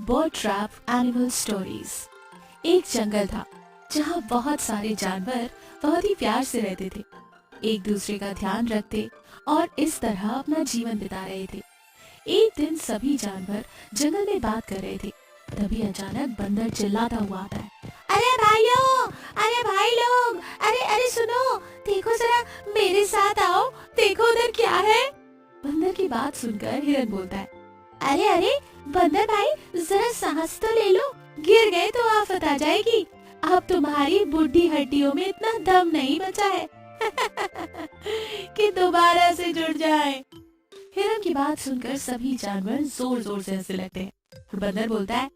Bird trap animal stories. एक जंगल था जहाँ बहुत सारे जानवर बहुत ही प्यार से रहते थे, एक दूसरे का ध्यान रखते और इस तरह अपना जीवन बिता रहे थे। एक दिन सभी जानवर जंगल में बात कर रहे थे, तभी अचानक बंदर चिल्लाता हुआ आता है। अरे भाइयों, अरे भाई लोग, अरे अरे सुनो, देखो जरा, मेरे साथ आओ, देखो उधर क्या है। बंदर की बात सुनकर हिरन बोलता है, अरे अरे बंदर भाई, जरा सांस तो ले लो, गिर गए तो आफत आ जाएगी। अब तुम्हारी बुढ़ी हड्डियों में इतना दम नहीं बचा है कि दोबारा से जुड़ जाए। हिरन की बात सुनकर सभी जानवर जोर जोर से हंसने लगते हैं। बंदर बोलता है,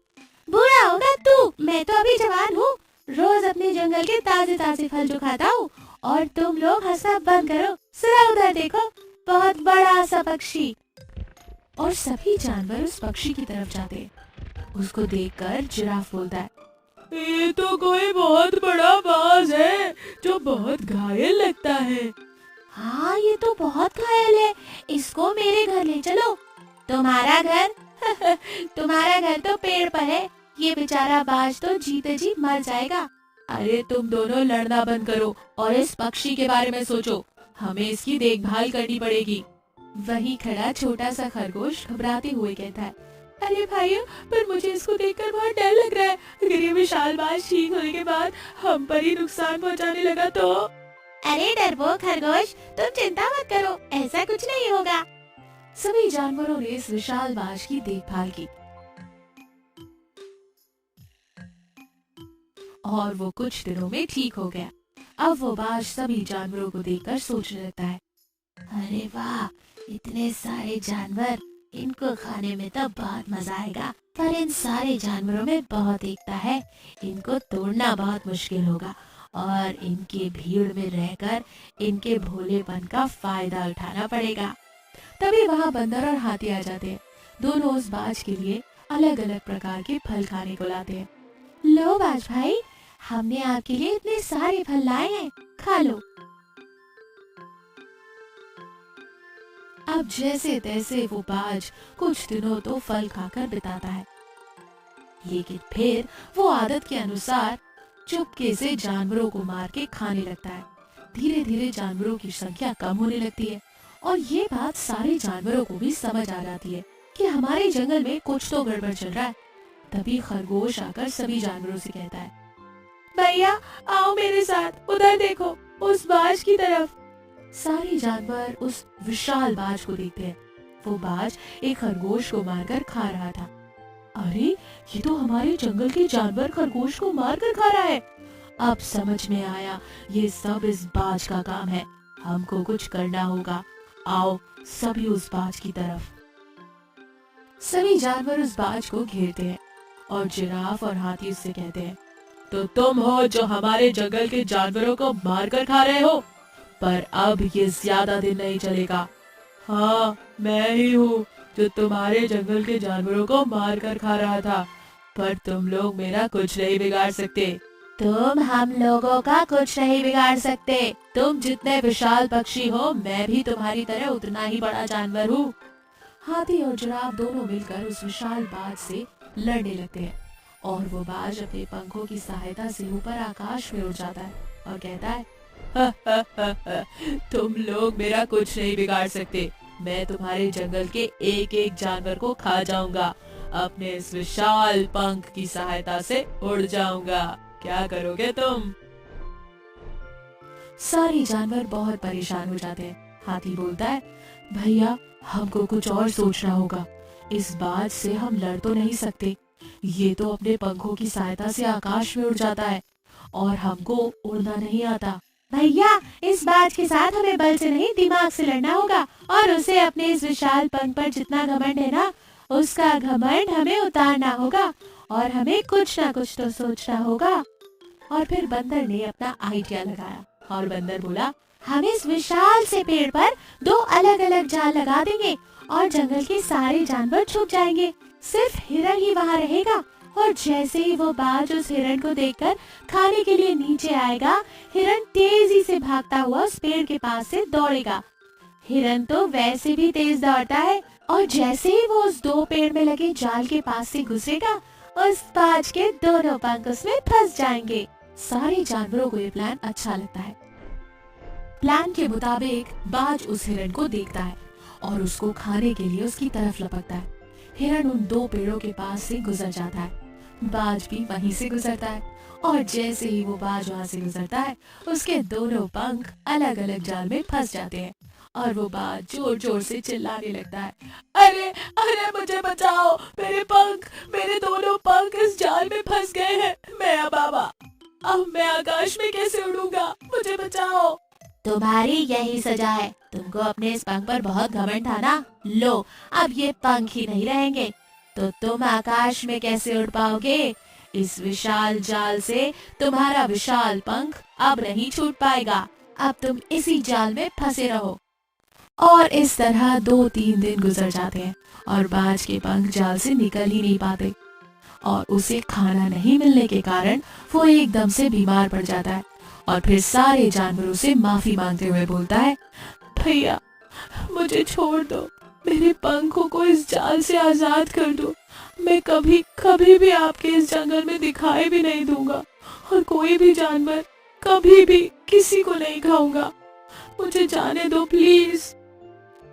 बुरा होगा तू, मैं तो अभी जवान हूँ, रोज अपने जंगल के ताजे ताजे फल जो खाता हूँ, और तुम लोग हंसना बंद करो, जरा उधर देखो, बहुत बड़ा सा पक्षी। और सभी जानवर उस पक्षी की तरफ जाते हैं। उसको देखकर जिराफ बोलता है, ये तो कोई बहुत बड़ा बाज है जो बहुत घायल लगता है। हाँ, ये तो बहुत घायल है, इसको मेरे घर ले चलो। तुम्हारा घर तुम्हारा घर तो पेड़ पर है, ये बेचारा बाज तो जीते जी मर जाएगा। अरे तुम दोनों लड़ना बंद करो और इस पक्षी के बारे में सोचो, हमें इसकी देखभाल करनी पड़ेगी। वहीं खड़ा छोटा सा खरगोश घबराते हुए कहता है, अरे भाइयों, पर मुझे इसको देखकर बहुत डर लग रहा है, अगर ये विशाल बाज ठीक होने के बाद हम पर ही नुकसान पहुंचाने लगा तो। अरे डरपोक खरगोश, तुम चिंता मत करो, ऐसा कुछ नहीं होगा। सभी जानवरों ने इस विशाल बाज की देखभाल की और वो कुछ दिनों में ठीक हो गया। अब वो बाज सभी जानवरों को देखकर सोचने लगता है, अरे वाह, इतने सारे जानवर, इनको खाने में तो बहुत मजा आएगा, पर इन सारे जानवरों में बहुत एकता है, इनको तोड़ना बहुत मुश्किल होगा और इनके भीड़ में रहकर इनके भोलेपन का फायदा उठाना पड़ेगा। तभी वहाँ बंदर और हाथी आ जाते हैं। दोनों उस बाज के लिए अलग अलग प्रकार के फल खाने को लाते हैं। लो बाज भाई, हमने आपके लिए इतने सारे फल लाए हैं, खा लो। अब जैसे तैसे वो बाज कुछ दिनों तो फल खाकर बिताता है, लेकिन फिर वो आदत के अनुसार चुपके से जानवरों को मार के खाने लगता है। धीरे धीरे जानवरों की संख्या कम होने लगती है और ये बात सारे जानवरों को भी समझ आ जाती है कि हमारे जंगल में कुछ तो गड़बड़ चल रहा है। तभी खरगोश आकर सभी जानवरों से कहता है, भैया आओ मेरे साथ, उधर देखो, उस बाज की तरफ। सारे जानवर उस विशाल बाज को देखते हैं। वो बाज एक खरगोश को मारकर खा रहा था। अरे, ये तो हमारे जंगल के जानवर खरगोश को मारकर खा रहा है। अब समझ में आया, ये सब इस बाज का काम है, हमको कुछ करना होगा। आओ सभी उस बाज की तरफ। सभी जानवर उस बाज को घेरते हैं और जिराफ और हाथी उससे कहते हैं, तो तुम हो जो हमारे जंगल के जानवरों को मारकर खा रहे हो, पर अब ये ज्यादा दिन नहीं चलेगा। हाँ, मैं ही हूँ जो तुम्हारे जंगल के जानवरों को मार कर खा रहा था, पर तुम लोग मेरा कुछ नहीं बिगाड़ सकते। तुम हम लोगों का कुछ नहीं बिगाड़ सकते। तुम जितने विशाल पक्षी हो, मैं भी तुम्हारी तरह उतना ही बड़ा जानवर हूँ। हाथी और जिराफ दोनों मिलकर उस विशाल बाज से लड़ने लगते हैं और वो बाज अपने पंखों की सहायता से ऊपर आकाश में उड़ जाता है और कहता है, तुम लोग मेरा कुछ नहीं बिगाड़ सकते, मैं तुम्हारे जंगल के एक एक जानवर को खा जाऊंगा, अपने इस विशाल पंख की सहायता से उड़ जाऊंगा, क्या करोगे तुम? सारे जानवर बहुत परेशान हो जाते हैं। हाथी बोलता है, भैया हमको कुछ और सोचना होगा, इस बाज से हम लड़ तो नहीं सकते, ये तो अपने पंखों की सहायता से आकाश में उड़ जाता है और हमको उड़ना नहीं आता। भैया, इस बाज के साथ हमें बल से नहीं, दिमाग से लड़ना होगा और उसे अपने इस विशाल पंख पर जितना घमंड है ना, उसका घमंड हमें उतारना होगा और हमें कुछ ना कुछ तो सोचना होगा। और फिर बंदर ने अपना आइडिया लगाया और बंदर बोला, हम इस विशाल से पेड़ पर दो अलग अलग जाल लगा देंगे और जंगल के सारे जानवर छुप जाएंगे, सिर्फ हिरन ही वहाँ रहेगा और जैसे ही वो बाज उस हिरन को देखकर खाने के लिए नीचे आएगा, हिरन तेजी से भागता हुआ उस पेड़ के पास से दौड़ेगा। हिरन तो वैसे भी तेज दौड़ता है, और जैसे ही वो उस दो पेड़ में लगे जाल के पास से गुजरेगा, उस बाज के दोनों पंख उसमें फंस जाएंगे। सारे जानवरों को ये प्लान अच्छा लगता है। प्लान के मुताबिक बाज उस हिरण को देखता है और उसको खाने के लिए उसकी तरफ लपकता है। हिरण उन दो पेड़ों के पास से गुजर जाता है। बाज भी वहीं से गुजरता है और जैसे ही वो बाज वहाँ से गुजरता है, उसके दोनों पंख अलग अलग जाल में फंस जाते हैं और वो बाज जोर जोर से चिल्लाने लगता है, अरे अरे मुझे बचाओ, मेरे पंख, मेरे दोनों पंख इस जाल में फंस गए हैं। मैं बाबा, अब मैं आकाश में कैसे उड़ूंगा, मुझे बचाओ। तुम्हारी यही सजा है, तुमको अपने इस पंख पर बहुत घमंड था ना, लो अब ये पंख ही नहीं रहेंगे, तो तुम आकाश में कैसे उड़ पाओगे। इस विशाल जाल से तुम्हारा विशाल पंख अब नहीं छूट पाएगा, अब तुम इसी जाल में फंसे रहो। और इस तरह 2-3 दिन गुजर जाते हैं और बाज के पंख जाल से निकल ही नहीं पाते और उसे खाना नहीं मिलने के कारण वो एकदम से बीमार पड़ जाता है और फिर सारे जानवरों से माफी मांगते हुए बोलता है, भैया मुझे छोड़ दो, मेरे पंखों को इस जाल से आजाद कर दो, मैं कभी कभी भी आपके इस जंगल में दिखाई भी नहीं दूंगा और कोई भी जानवर कभी भी किसी को नहीं खाऊंगा, मुझे जाने दो प्लीज।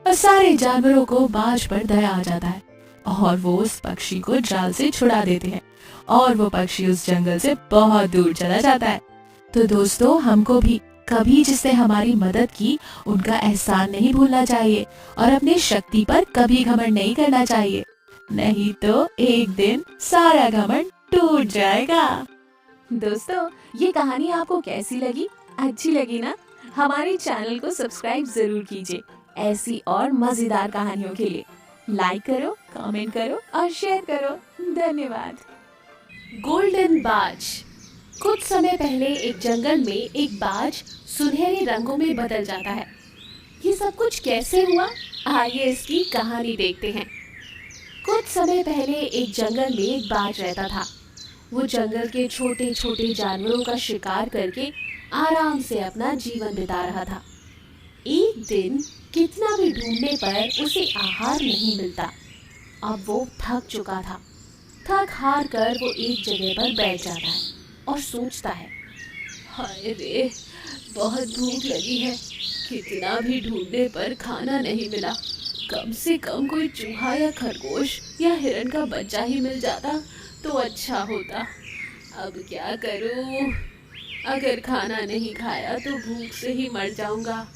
और सारे जानवरों को बाज पर दया आ जाता है और वो उस पक्षी को जाल से छुड़ा देते हैं और वो पक्षी उस जंगल से बहुत दूर चला जाता है। तो दोस्तों, हमको भी कभी जिसने हमारी मदद की उनका एहसान नहीं भूलना चाहिए और अपनी शक्ति पर कभी घमंड नहीं करना चाहिए, नहीं तो एक दिन सारा घमंड टूट जाएगा। दोस्तों, ये कहानी आपको कैसी लगी? अच्छी लगी ना? हमारे चैनल को सब्सक्राइब जरूर कीजिए ऐसी और मजेदार कहानियों के लिए। लाइक करो, कमेंट करो और शेयर करो। धन्यवाद। गोल्डन बाज। कुछ समय पहले एक जंगल में एक बाज सुनहरे रंगों में बदल जाता है। ये सब कुछ कैसे हुआ, आइए इसकी कहानी देखते हैं। कुछ समय पहले एक जंगल में एक बाज रहता था। वो जंगल के छोटे छोटे जानवरों का शिकार करके आराम से अपना जीवन बिता रहा था। एक दिन कितना भी ढूंढने पर उसे आहार नहीं मिलता। अब वो थक चुका था। थक हार कर वो एक जगह पर बैठ जाता है और सोचता है, हाय रे, बहुत भूख लगी है, कितना भी ढूंढने पर खाना नहीं मिला, कम से कम कोई चूहा या खरगोश या हिरण का बच्चा ही मिल जाता तो अच्छा होता। अब क्या करूं? अगर खाना नहीं खाया तो भूख से ही मर जाऊंगा।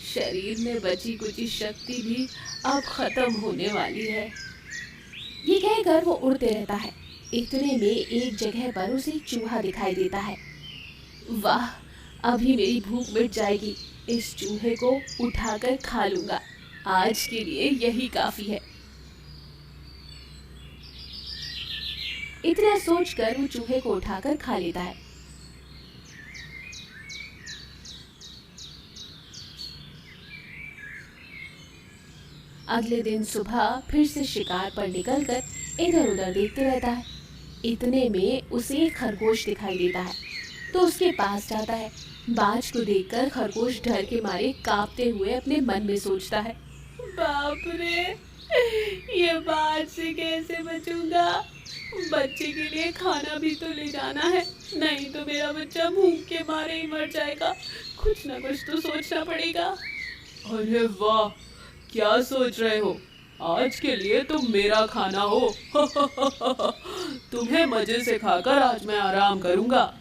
शरीर में बची कुची शक्ति भी अब खत्म होने वाली है। ये कहकर वो उड़ते रहता है। इतने में एक जगह पर उसे एक चूहा दिखाई देता है। वाह, अभी मेरी भूख मिट जाएगी, इस चूहे को उठाकर खा लूंगा, आज के लिए यही काफी है। इतना सोचकर वो चूहे को उठाकर खा लेता है। अगले दिन सुबह फिर से शिकार पर निकलकर इधर उधर देखते रहता है। इतने में उसे एक खरगोश दिखाई देता है तो उसके पास जाता है। बाज को देखकर खरगोश डर के मारे कांपते हुए अपने मन में सोचता है, बाप रे, ये बाज से कैसे बचूंगा? बच्चे के लिए खाना भी तो ले जाना है, नहीं तो मेरा बच्चा भूख के मारे ही मर जाएगा। कुछ ना कुछ तो सोचना पड़ेगा। अरे वाह, क्या सोच रहे हो? आज के लिए तुम मेरा खाना हो। तुम्हें मजे से खाकर आज मैं आराम करूंगा।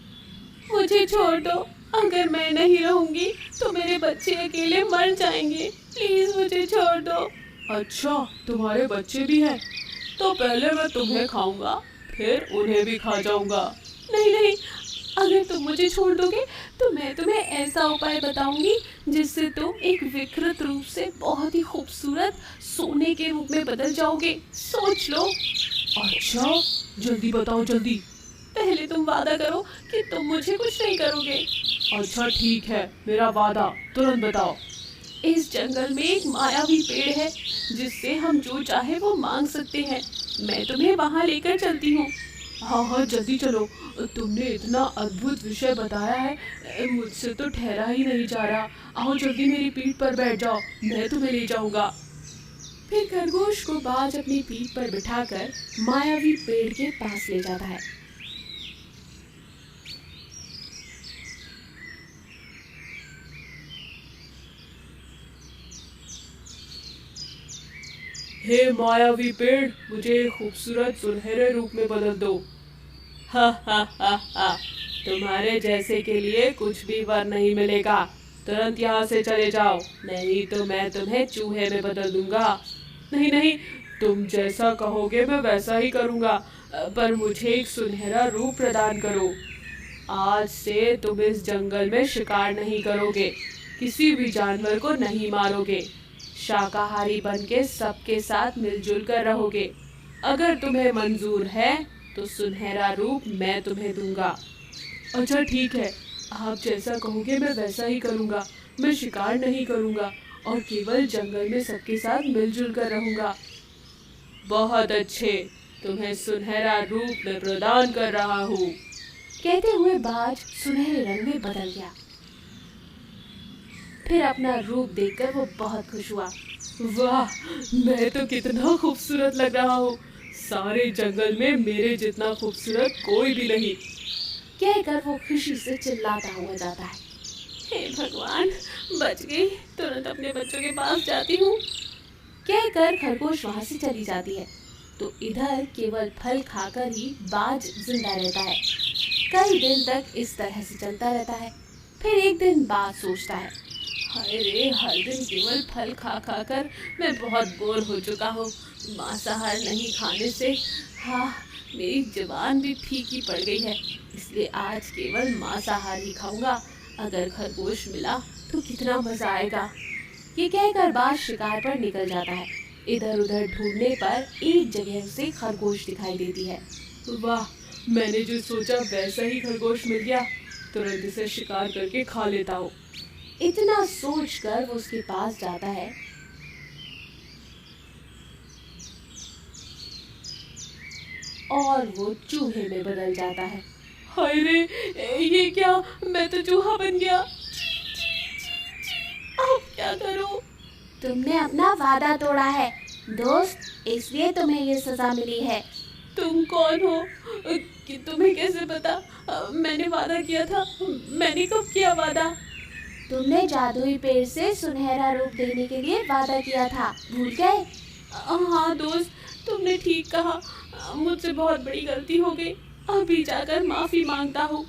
मुझे छोड़ दो, अगर मैं नहीं रहूंगी तो मेरे बच्चे अकेले मर जाएंगे, प्लीज मुझे छोड़ दो। अच्छा, तुम्हारे बच्चे भी हैं? तो पहले मैं तुम्हें खाऊंगा, फिर उन्हें भी खा जाऊंगा। नहीं नहीं, अगर तुम मुझे छोड़ दोगे तो मैं तुम्हें ऐसा उपाय बताऊंगी जिससे तुम एक विकृत रूप से बहुत ही खूबसूरत सोने के रूप में बदल जाओगे। सोच लो। अच्छा, जल्दी बताओ जल्दी। पहले तुम वादा करो कि तुम मुझे कुछ नहीं करोगे। अच्छा ठीक है, मेरा वादा, तुरंत बताओ। इस जंगल में एक मायावी पेड़ है जिससे हम जो चाहे वो मांग सकते हैं। मैं तुम्हें वहाँ लेकर चलती हूँ। हाँ हाँ, जल्दी चलो। तुमने इतना अद्भुत विषय बताया है, मुझसे तो ठहरा ही नहीं जा रहा। आओ जल्दी मेरी पीठ पर बैठ जाओ, मैं तुम्हें ले जाऊंगा। फिर खरगोश को बाज अपनी पीठ पर बिठाकर मायावी पेड़ के पास ले जाता है। हे मायावी पेड़, मुझे एक खूबसूरत सुनहरे रूप में बदल दो। हा हा हा हा, तुम्हारे जैसे के लिए कुछ भी वर नहीं मिलेगा। तुरंत यहाँ से चले जाओ, नहीं तो मैं तुम्हें चूहे में बदल दूंगा। नहीं नहीं, तुम जैसा कहोगे मैं वैसा ही करूँगा, पर मुझे एक सुनहरा रूप प्रदान करो। आज से तुम इस जंगल में शिकार नहीं करोगे, किसी भी जानवर को नहीं मारोगे, शाकाहारी बन के सबके साथ मिलजुल कर रहोगे। अगर तुम्हें मंजूर है तो सुनहरा रूप मैं तुम्हें दूंगा। अच्छा ठीक है, आप जैसा कहोगे मैं वैसा ही करूँगा। मैं शिकार नहीं करूँगा और केवल जंगल में सबके साथ मिलजुल कर रहूँगा। बहुत अच्छे, तुम्हें सुनहरा रूप मैं प्रदान कर रहा हूँ। कहते हुए बाज सुनहरे रंग में बदल गया। फिर अपना रूप देखकर वो बहुत खुश हुआ। वाह, मैं तो कितना खूबसूरत लग रहा हूँ। सारे जंगल में मेरे जितना खूबसूरत कोई भी नहीं। कहकर वो खुशी से चिल्लाता हुआ जाता है। हे भगवान, बच गई, तुरंत अपने बच्चों के पास जाती हूँ। कहकर खरगोश वहां से चली जाती है। तो इधर केवल फल खाकर ही बाज जिंदा रहता है। कई दिन तक इस तरह से चलता रहता है। फिर एक दिन बाज सोचता है, हाय रे, हर दिन केवल फल खा खा कर मैं बहुत बोर हो चुका हूँ। मांसाहार नहीं खाने से मेरी जुबान भी फीकी पड़ गई है, इसलिए आज केवल मांसाहार ही खाऊंगा। अगर खरगोश मिला तो कितना मजा आएगा। ये कहकर बाज शिकार पर निकल जाता है। इधर उधर ढूंढने पर एक जगह उसे खरगोश दिखाई देती है। वाह, मैंने जो सोचा वैसा ही खरगोश मिल गया। तुरंत इसे शिकार करके खा लेता हूँ। इतना सोचकर वो उसके पास जाता है। और वो चूहे में बदल जाता है। हाय रे, ये क्या, मैं तो चूहा बन गया। अब क्या करूं? तुमने अपना वादा तोड़ा है दोस्त, इसलिए तुम्हें ये सजा मिली है। तुम कौन हो? कि तुम्हें कैसे पता? मैंने वादा किया था। मैंने कब किया वादा? तुमने जादुई पेड़ से सुनहरा रूप देने के लिए वादा किया था, भूल गए? हाँ दोस्त, तुमने ठीक कहा। मुझसे बहुत बड़ी गलती हो गई। अभी जाकर माफी मांगता हूँ।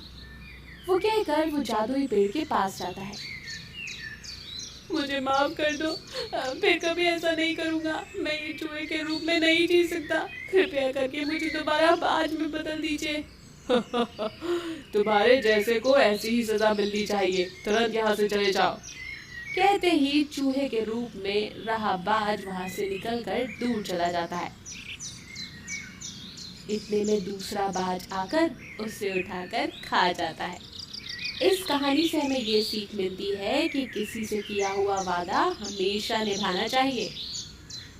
वो कहकर वो जादुई पेड़ के पास जाता है। मुझे माफ कर दो, फिर कभी ऐसा नहीं करूँगा। मैं ये चूहे के रूप में नहीं जी सकता। कृपया करके मुझे दोबारा बाज में बदल दीजिए। तुम्हारे जैसे को ऐसी ही सजा मिलनी चाहिए। तुरंत यहाँ से चले जाओ। कहते ही चूहे के रूप में रहा बाज वहां से निकलकर दूर चला जाता है। इतने में दूसरा बाज आकर उसे उठाकर खा जाता है। इस कहानी से हमें ये सीख मिलती है कि किसी से किया हुआ वादा हमेशा निभाना चाहिए।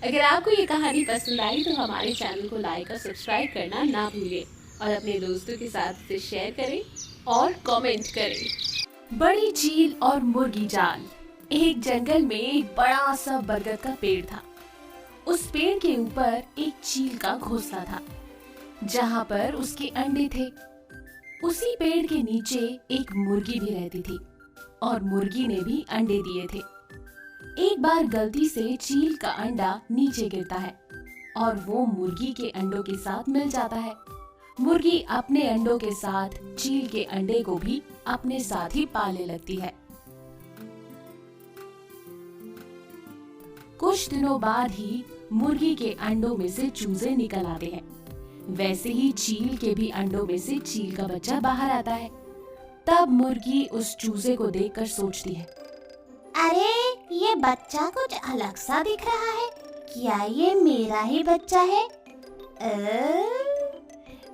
अगर आपको ये कहानी पसंद आई तो हमारे चैनल को लाइक और सब्सक्राइब करना ना भूलें और अपने दोस्तों के साथ इसे शेयर करें और कमेंट करें। बड़ी चील और मुर्गी जाल। एक जंगल में एक बड़ा सा बरगद का पेड़ था। उस पेड़ के ऊपर एक चील का घोंसला था, जहाँ पर उसके अंडे थे। उसी पेड़ के नीचे एक मुर्गी भी रहती थी और मुर्गी ने भी अंडे दिए थे। एक बार गलती से चील का अंडा नीचे गिरता है और वो मुर्गी के अंडों के साथ मिल जाता है। मुर्गी अपने अंडों के साथ चील के अंडे को भी अपने साथ ही पालने लगती है। कुछ दिनों बाद ही मुर्गी के अंडों में से चूजे निकल आते हैं। वैसे ही चील के भी अंडों में से चील का बच्चा बाहर आता है। तब मुर्गी उस चूजे को देखकर सोचती है, अरे ये बच्चा कुछ अलग सा दिख रहा है, क्या ये मेरा ही बच्चा है?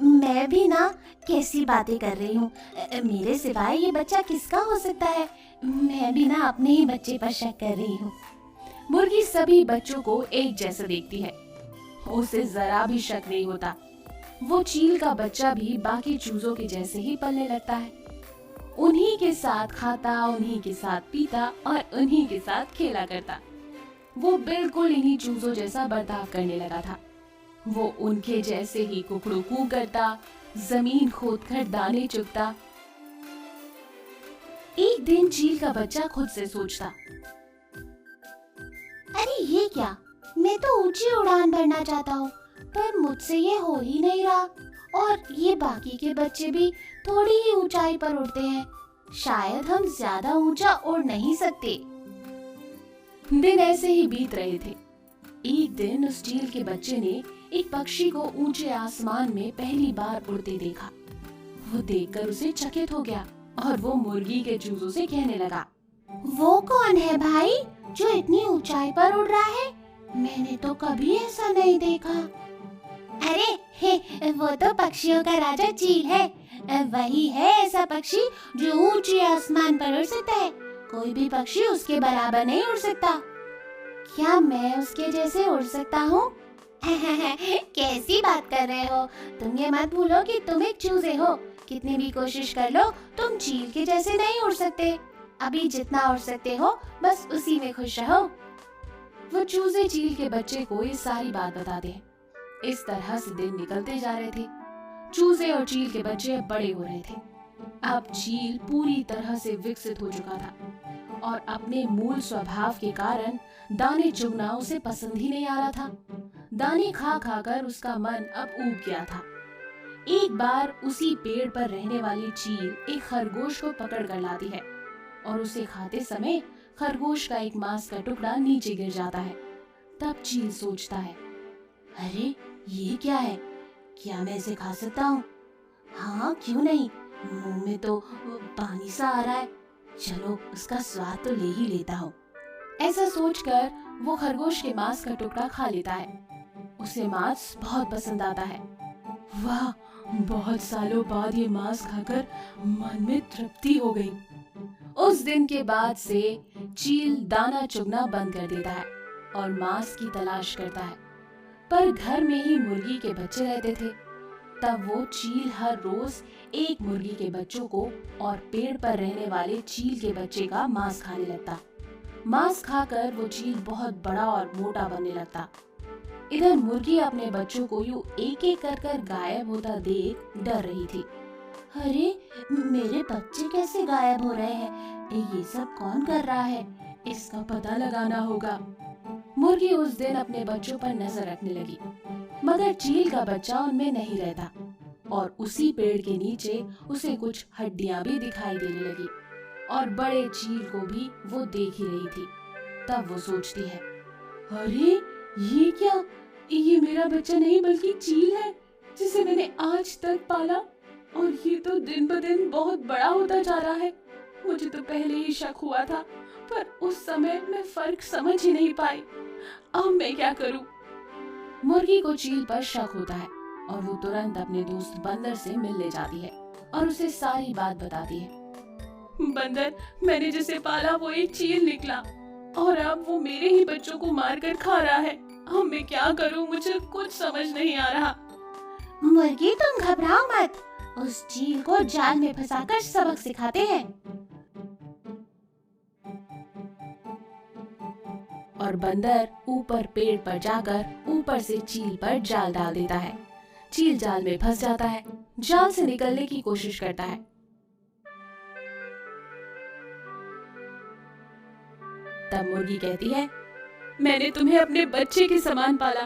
मैं भी ना कैसी बातें कर रही हूँ, मेरे सिवाय ये बच्चा किसका हो सकता है? मैं भी ना अपने ही बच्चे पर शक कर रही हूँ। मुर्गी सभी बच्चों को एक जैसा देखती है, उसे जरा भी शक नहीं होता। वो चील का बच्चा भी बाकी चूजों के जैसे ही पलने लगता है। उन्हीं के साथ खाता, उन्हीं के साथ पीता और उन्हीं के साथ खेला करता। वो बिल्कुल इन्हीं चूजों जैसा बर्ताव करने लगा था। वो उनके जैसे ही कुकड़ू कू करता, जमीन खोदकर दाने चुगता। एक दिन चील का बच्चा खुद से सोचता, अरे ये क्या, मैं तो ऊंची उड़ान भरना चाहता हूँ पर मुझसे ये हो ही नहीं रहा, और ये बाकी के बच्चे भी थोड़ी ही ऊंचाई पर उड़ते हैं, शायद हम ज्यादा ऊंचा उड़ नहीं सकते। दिन ऐसे ही बीत रहे थे। एक दिन उस चील के बच्चे ने एक पक्षी को ऊंचे आसमान में पहली बार उड़ते देखा। वो देखकर उसे चकित हो गया और वो मुर्गी के चूजों से कहने लगा, वो कौन है भाई जो इतनी ऊंचाई पर उड़ रहा है? मैंने तो कभी ऐसा नहीं देखा। अरे वो तो पक्षियों का राजा चील है, वही है ऐसा पक्षी जो ऊंचे आसमान पर उड़ सकता है। कोई भी पक्षी उसके बराबर नहीं उड़ सकता। क्या मैं उसके जैसे उड़ सकता हूँ? कैसी बात कर रहे हो? तुम ये मत भूलो कि तुम एक चूजे हो। कितनी भी कोशिश कर लो तुम चील के जैसे नहीं उड़ सकते। अभी जितना उड़ सकते हो बस उसी में खुश रहो। वो चूजे चील के बच्चे को ये सारी बात बता दे। इस तरह से दिन निकलते जा रहे थे। चूजे और चील के बच्चे अब बड़े हो रहे थे। अब चील पूरी तरह से विकसित हो चुका था और अपने मूल स्वभाव के कारण दाने चुगना उसे पसंद ही नहीं आ रहा था। दाने खा खाकर उसका मन अब ऊब गया था। एक बार उसी पेड़ पर रहने वाली चील एक खरगोश को पकड़ कर लाती है और उसे खाते समय खरगोश का एक मांस का टुकड़ा नीचे गिर जाता है। तब चील सोचता है, अरे ये क्या है? क्या मैं इसे खा सकता हूँ? हाँ क्यों नहीं, मुंह में तो पानी सा आ रहा है। चलो उसका स्वाद तो ले ही लेता हूँ। ऐसा सोचकर वो खरगोश के मांस का टुकड़ा खा लेता है। उसे मांस बहुत पसंद आता है। वाह, बहुत सालों बाद ये मांस खाकर मन में तृप्ति हो गई। उस दिन के बाद से चील दाना चुगना बंद कर देता है और मांस की तलाश करता है। पर घर में ही मुर्गी के बच्चे रहते थे। तब वो चील हर रोज एक मुर्गी के बच्चों को और पेड़ पर रहने वाले चील के बच्चे का मांस खाने लगता। मांस खाकर वो चील बहुत बड़ा और मोटा बनने लगता। इधर मुर्गी अपने बच्चों को यूं एक एक कर गायब होता देख डर रही थी। अरे मेरे बच्चे कैसे गायब हो रहे हैं? ये सब कौन कर रहा है? इसका पता लगाना होगा। मुर्गी उस दिन अपने बच्चों पर नजर रखने लगी, मगर चील का बच्चा उनमें नहीं रहता और उसी पेड़ के नीचे उसे कुछ हड्डियां भी दिखाई देने लगी और बड़े चील को भी वो देख ही रही थी। तब वो सोचती है, अरे ये क्या, ये मेरा बच्चा नहीं बल्कि चील है जिसे मैंने आज तक पाला और ये तो दिन ब दिन बहुत बड़ा होता जा रहा है। मुझे तो पहले ही शक हुआ था पर उस समय मैं फर्क समझ ही नहीं पाई। अब मैं क्या करूं? मुर्गी को चील पर शक होता है और वो तुरंत अपने दोस्त बंदर से मिलने जाती है और उसे सारी बात बताती है। बंदर, मैंने जिसे पाला वो एक चील निकला और अब वो मेरे ही बच्चों को मारकर खा रहा है। अब मैं क्या करूं? मुझे कुछ समझ नहीं आ रहा। मुर्गी तुम घबराओ मत, उस चील को जाल में फंसाकर सबक सिखाते हैं। और बंदर ऊपर पेड़ पर जाकर ऊपर से चील पर जाल डाल देता है। चील जाल में फंस जाता है, जाल से निकलने की कोशिश करता है। तब मुर्गी कहती है, मैंने तुम्हें अपने बच्चे के समान पाला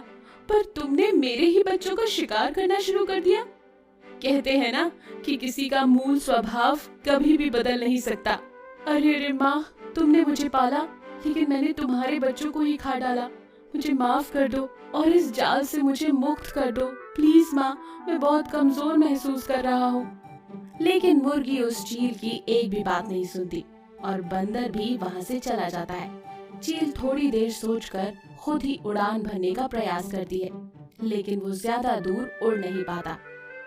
पर तुमने मेरे ही बच्चों का शिकार करना शुरू कर दिया। कहते हैं ना कि किसी का मूल स्वभाव कभी भी बदल नहीं सकता। अरे माँ, तुमने मुझे पाला लेकिन मैंने तुम्हारे बच्चों को ही खा डाला। मुझे माफ कर दो और इस जाल से मुझे मुक्त कर दो। प्लीज माँ, मैं बहुत कमजोर महसूस कर रहा हूँ। लेकिन मुर्गी उस चील की एक भी बात नहीं सुनती और बंदर भी वहाँ से चला जाता है। चील थोड़ी देर सोचकर खुद ही उड़ान भरने का प्रयास करती है, लेकिन वो ज्यादा दूर उड़ नहीं पाता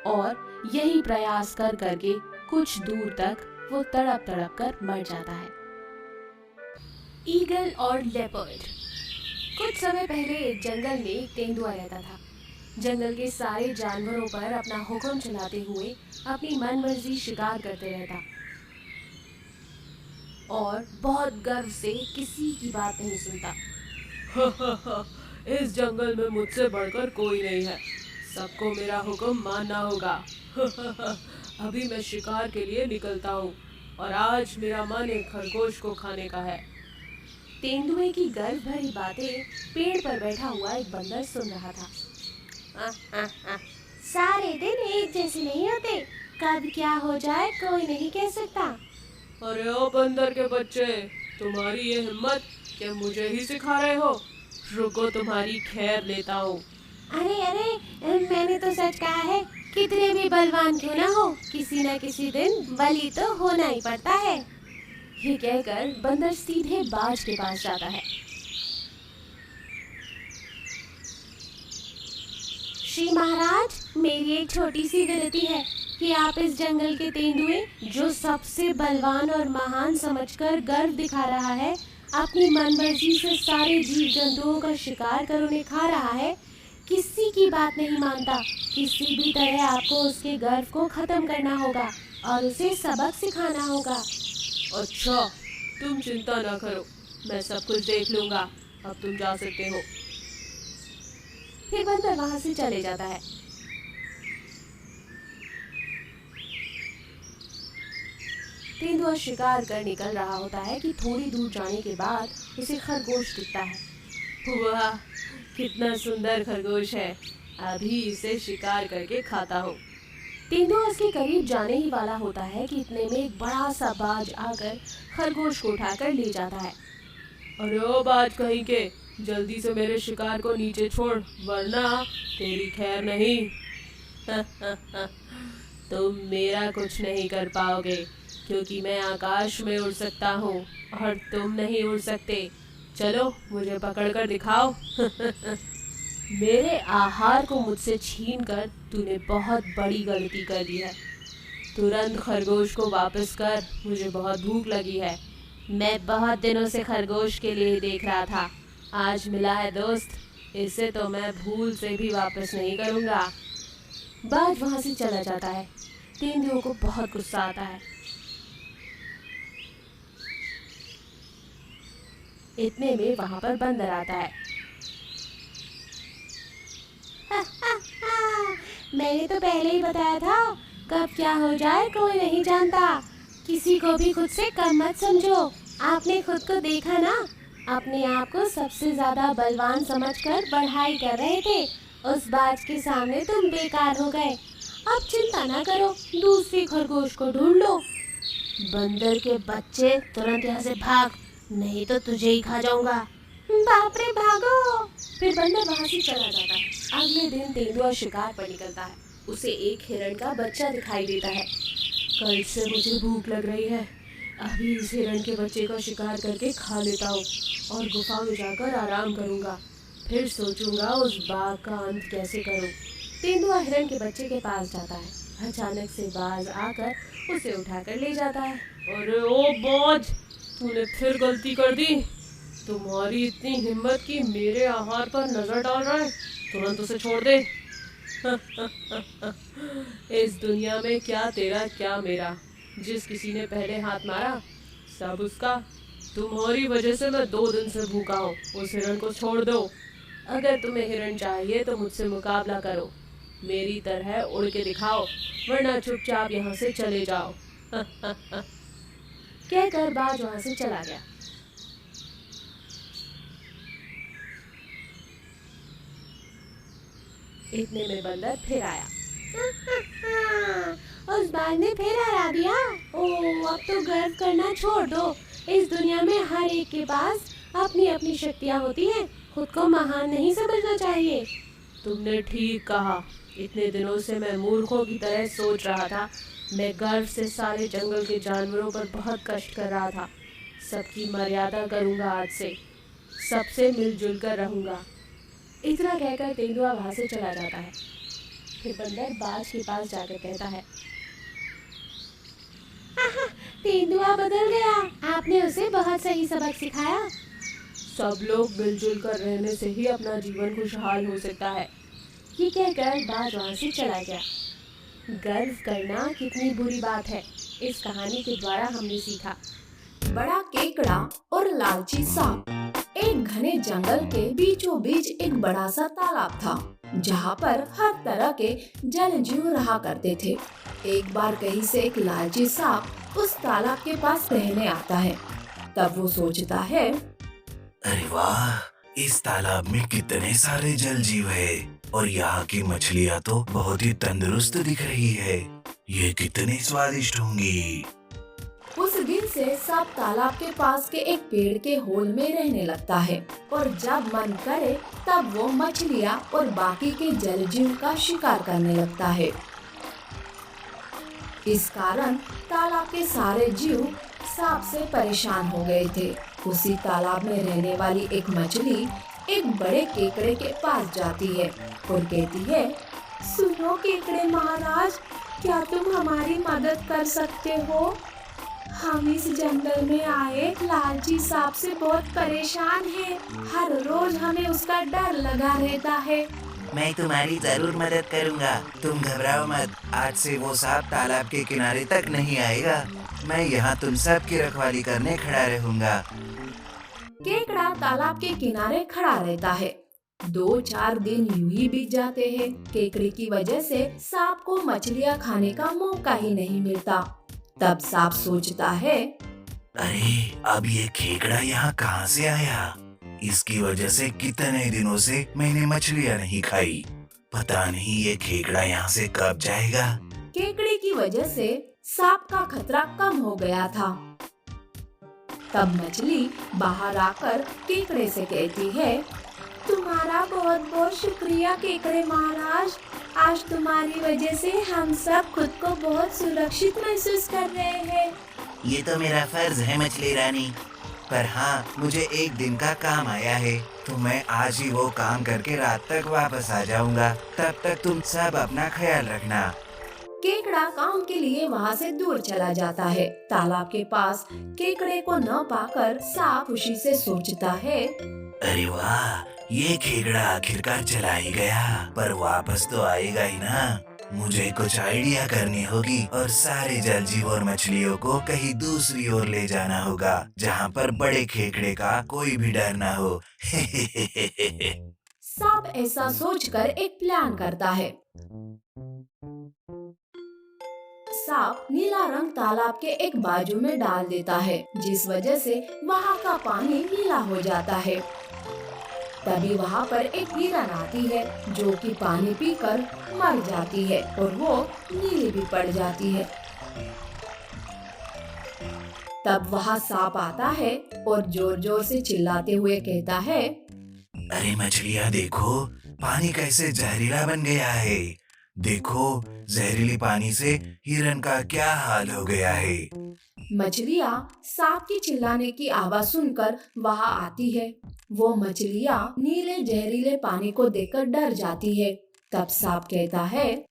और यही प्रयास कर करके कुछ दूर तक वो तड़प तड़प कर मर जाता है। ईगल और लेपर्ड। कुछ समय पहले एक जंगल में एक तेंदुआ रहता था। जंगल के सारे जानवरों पर अपना हुक्म चलाते हुए अपनी मनमर्जी शिकार करते रहता और बहुत गर्व से किसी की बात नहीं सुनता। इस जंगल में मुझसे बढ़कर कोई नहीं है, सबको मेरा हुक्म मानना होगा। अभी मैं शिकार के लिए निकलता हूँ और आज मेरा मन एक खरगोश को खाने का है। तेंदुए की गर्व भरी बातें पेड़ पर बैठा हुआ एक बंदर सुन रहा था। सारे दिन एक जैसे नहीं होते, कब क्या हो जाए कोई नहीं कह सकता। अरे ओ बंदर के बच्चे, तुम्हारी ये हिम्मत क्या मुझे ही सिखा रहे हो? रुको, तुम्हारी खैर लेता हूँ। अरे मैंने तो सच कहा है, कितने भी बलवान क्यों ना हो, किसी न किसी दिन बलि तो होना ही पड़ता है। ये कहकर बंदर सीधे बाज के पास जाता है। श्री महाराज, मेरी एक छोटी सी विनती है कि आप इस जंगल के तेंदुए, जो सबसे बलवान और महान समझकर गर्व दिखा रहा है, अपनी मनमर्जी से सारे जीव जंतुओं का शिकार कर उन्हें खा रहा है, किसी की बात नहीं मानता, किसी भी तरह आपको उसके गर्व को खत्म करना होगा और उसे सबक सिखाना होगा। अच्छा, तुम चिंता ना करो, मैं सब कुछ देख लूंगा। अब तुम जा सकते हो। फिर बंदर वहां से चले जाता है। तेंदुआ शिकार कर निकल रहा होता है कि थोड़ी दूर जाने के बाद उसे खरगोश दिखता है। वाह, कितना सुंदर खरगोश है, अभी इसे शिकार करके खाता हूँ। तेंदुआ उसके करीब जाने ही वाला होता है कि इतने में एक बड़ा सा बाज आकर खरगोश को उठाकर ले जाता है। अरे ओ बाज कहीं के, जल्दी से मेरे शिकार को नीचे छोड़, वरना तेरी खैर नहीं। तुम मेरा कुछ नहीं कर पाओगे, क्योंकि मैं आकाश में उड़ सकता हूँ और तुम नहीं उड़ सकते। चलो, मुझे पकड़ कर दिखाओ। मेरे आहार को मुझसे छीनकर तूने बहुत बड़ी गलती कर दी है। तुरंत खरगोश को वापस कर, मुझे बहुत भूख लगी है। मैं बहुत दिनों से खरगोश के लिए देख रहा था, आज मिला है दोस्त, इसे तो मैं भूल से भी वापस नहीं करूँगा। बाज वहां से चला जाता है। तेंदुओं को बहुत गुस्सा आता है। इतने में वहां पर बंदर आता है। मैंने तो पहले ही बताया था, कब क्या हो जाए कोई नहीं जानता, किसी को भी खुद से कम मत समझो। आपने खुद को देखा ना, अपने आप को सबसे ज्यादा बलवान समझकर बढ़ाई कर रहे थे, उस बाज के सामने तुम बेकार हो गए। अब चिंता ना करो, दूसरी खरगोश को ढूंढ लो। बंदर के बच्चे, तुरंत यहाँ से भाग, नहीं तो तुझे ही खा जाऊंगा। बाप रे, भागो। फिर बंदर वहां से चला जाता है। अगले दिन तेंदुआ शिकार पर निकलता है। उसे एक हिरण का बच्चा दिखाई देता है। कल से मुझे भूख लग रही है, अभी इस हिरण के बच्चे का शिकार करके खा लेता हूँ और गुफा में जाकर आराम करूँगा, फिर सोचूंगा उस बाघ का अंत कैसे करूँ। तेंदुआ हिरण के बच्चे के पास जाता है। अचानक से बाज आकर उसे उठाकर ले जाता है। अरे ओ बाज, तूने फिर गलती कर दी। तुम्हारी इतनी हिम्मत कि मेरे आहार पर नजर डाल रहा है, तुरंत उसे छोड़ दे। इस दुनिया में क्या तेरा क्या मेरा, जिस किसी ने पहले हाथ मारा सब उसका। तुम्हारी वजह से मैं 2 दिन से भूखा हूँ, उस हिरण को छोड़ दो। अगर तुम्हें हिरण चाहिए तो मुझसे मुकाबला करो, मेरी तरह उड़ के दिखाओ, वरना चुपचाप यहाँ से चले जाओ। कहकर बाज वहां से चला गया। इतने में बंदर फिर आया। उस बाज ने फिर हरा दिया। ओह, अब तो गर्व करना छोड़ दो। इस दुनिया में हर एक के पास अपनी अपनी शक्तियाँ होती हैं, खुद को महान नहीं समझना चाहिए। तुमने ठीक कहा, इतने दिनों से मैं मूर्खों की तरह सोच रहा था। मैं गर्व से सारे जंगल के जानवरों पर बहुत कष्ट कर रहा था। सबकी मर्यादा करूँगा, आज से सबसे मिलजुल कर रहूँगा। इतना कहकर तेंदुआ वहां से चला जाता है। फिर बंदर बाज के पास जाकर कहता है, तेंदुआ बदल गया, आपने उसे बहुत सही सबक सिखाया। सब लोग मिलजुल कर रहने से ही अपना जीवन खुशहाल हो सकता है। ये कहकर बाज वहां से चला गया। गर्व करना कितनी बुरी बात है, इस कहानी के द्वारा हमने सीखा। बड़ा केकड़ा और लालची सांप। एक घर घने जंगल के बीचों बीच एक बड़ा सा तालाब था, जहाँ पर हर तरह के जल जीव रहा करते थे। एक बार कहीं से एक लालची सांप उस तालाब के पास रहने आता है। तब वो सोचता है, अरे वाह, इस तालाब में कितने सारे जल जीव है और यहाँ की मछलियाँ तो बहुत ही तंदुरुस्त दिख रही है। ये कितनी स्वादिष्ट होंगी। उस दिन से सांप तालाब के पास के एक पेड़ के होल में रहने लगता है और जब मन करे तब वो मछलियाँ और बाकी के जल जीव का शिकार करने लगता है। इस कारण तालाब के सारे जीव सांप से परेशान हो गए थे। उसी तालाब में रहने वाली एक मछली एक बड़े केकड़े के पास जाती है और कहती है, सुनो केकड़े महाराज, क्या तुम हमारी मदद कर सकते हो? हम इस जंगल में आए लालची सांप से बहुत परेशान हैं। हर रोज हमें उसका डर लगा रहता है। मैं तुम्हारी जरूर मदद करूँगा, तुम घबराओ मत। आज से वो सांप तालाब के किनारे तक नहीं आएगा। मैं यहाँ तुम सब की रखवाली करने खड़ा रहूँगा। केकड़ा तालाब के किनारे खड़ा रहता है। 2-4 दिन यूं ही बीत जाते हैं। केकड़े की वजह से सांप को मछलियाँ खाने का मौका ही नहीं मिलता। तब सांप सोचता है, अरे अब ये खेकड़ा यहाँ कहाँ से आया? इसकी वजह से कितने दिनों से मैंने मछलियाँ नहीं खाई। पता नहीं ये खेकड़ा यहाँ से कब जाएगा। केकड़े की वजह से सांप का खतरा कम हो गया था। तब मछली बाहर आकर केकड़े से कहती है, तुम्हारा बहुत बहुत शुक्रिया केकड़े महाराज। आज तुम्हारी वजह से हम सब खुद को बहुत सुरक्षित महसूस कर रहे हैं। ये तो मेरा फर्ज है मछली रानी, पर हाँ, मुझे एक दिन का काम आया है, तो मैं आज ही वो काम करके रात तक वापस आ जाऊंगा। तब तक तुम सब अपना ख्याल रखना। केकड़ा काम के लिए वहाँ से दूर चला जाता है। तालाब के पास केकड़े को न पाकर सांप खुशी से सोचता है, अरे वाह, ये खेकड़ा आखिरकार चला ही गया, पर वापस तो आएगा ही ना। मुझे कुछ आइडिया करनी होगी और सारे जल जीव और मछलियों को कहीं दूसरी ओर ले जाना होगा, जहाँ पर बड़े खेकड़े का कोई भी डर ना हो। सांप ऐसा सोचकर एक प्लान करता है। सांप नीला रंग तालाब के एक बाजू में डाल देता है, जिस वजह से वहाँ का पानी नीला हो जाता है। तभी वहाँ पर एक हिरन आती है, जो कि पानी पीकर मर जाती है और वो नीली भी पड़ जाती है। तब वहाँ सांप आता है और जोर जोर से चिल्लाते हुए कहता है, अरे मछलियाँ देखो, पानी कैसे जहरीला बन गया है। देखो, जहरीले पानी से हिरन का क्या हाल हो गया है। मछलियाँ सांप की चिल्लाने की आवाज सुनकर वहाँ आती है। वो मछलियाँ नीले जहरीले पानी को देखकर डर जाती है। तब सांप कहता है,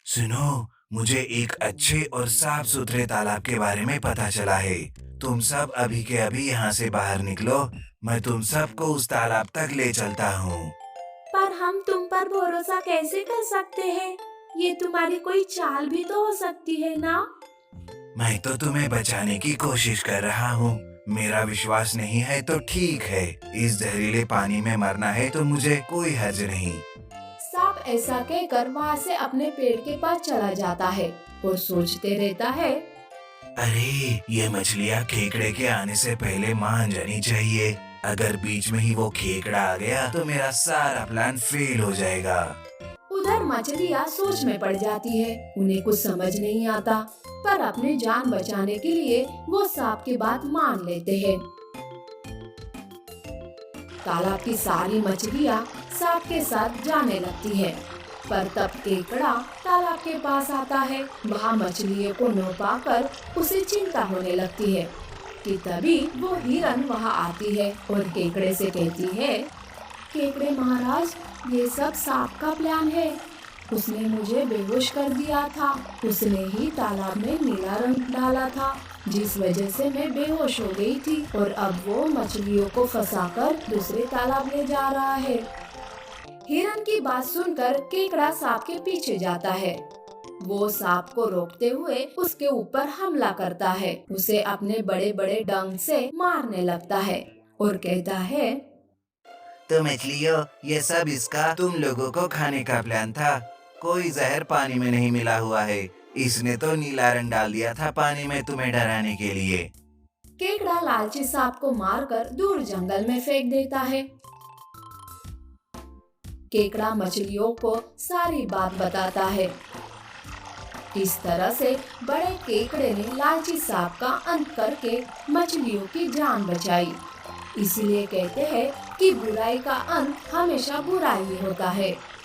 सुनो, मुझे एक अच्छे और साफ सुथरे तालाब के बारे में पता चला है। तुम सब अभी के अभी यहाँ से बाहर निकलो, मैं तुम सबको उस तालाब तक ले चलता हूँ। पर हम तुम पर भरोसा कैसे कर सकते हैं? ये तुम्हारी कोई चाल भी तो हो सकती है ना? मैं तो तुम्हें बचाने की कोशिश कर रहा हूँ। मेरा विश्वास नहीं है तो ठीक है, इस जहरीले पानी में मरना है तो मुझे कोई हर्ज नहीं। सांप ऐसा कहकर वहाँ से अपने पेड़ के पास चला जाता है और सोचते रहता है, अरे ये मछलियाँ खेकड़े के आने से पहले मान जानी चाहिए। अगर बीच में ही वो खेकड़ा आ गया तो मेरा सारा प्लान फेल हो जाएगा। उधर मछलियाँ सोच में पड़ जाती है। उन्हें कुछ समझ नहीं आता, पर अपने जान बचाने के लिए वो सांप की बात मान लेते हैं। तालाब की सारी मछलियाँ सांप के साथ जाने लगती है, पर तब केकड़ा तालाब के पास आता है। वहाँ मछलियों को न पाकर उसे चिंता होने लगती है कि तभी वो हिरन वहाँ आती है और केकड़े से कहती है, केकड़े महाराज, ये सब सांप का प्लान है। उसने मुझे बेहोश कर दिया था। उसने ही तालाब में नीला रंग डाला था, जिस वजह से मैं बेहोश हो गई थी और अब वो मछलियों को फंसाकर दूसरे तालाब ले जा रहा है। हिरन की बात सुनकर केकड़ा सांप के पीछे जाता है। वो सांप को रोकते हुए उसके ऊपर हमला करता है, उसे अपने बड़े बड़े डंक से मारने लगता है और कहता है, तो मछलियों, ये सब इसका तुम लोगों को खाने का प्लान था। कोई जहर पानी में नहीं मिला हुआ है। इसने तो नीला रंग डाल दिया था पानी में तुम्हें डराने के लिए। केकड़ा लालची सांप को मारकर दूर जंगल में फेंक देता है। केकड़ा मछलियों को सारी बात बताता है। इस तरह से बड़े केकड़े ने लालची सांप का अंत करके मछलियों की जान बचाई। इसीलिए कहते हैं कि बुराई का अंत हमेशा बुरा ही होता है।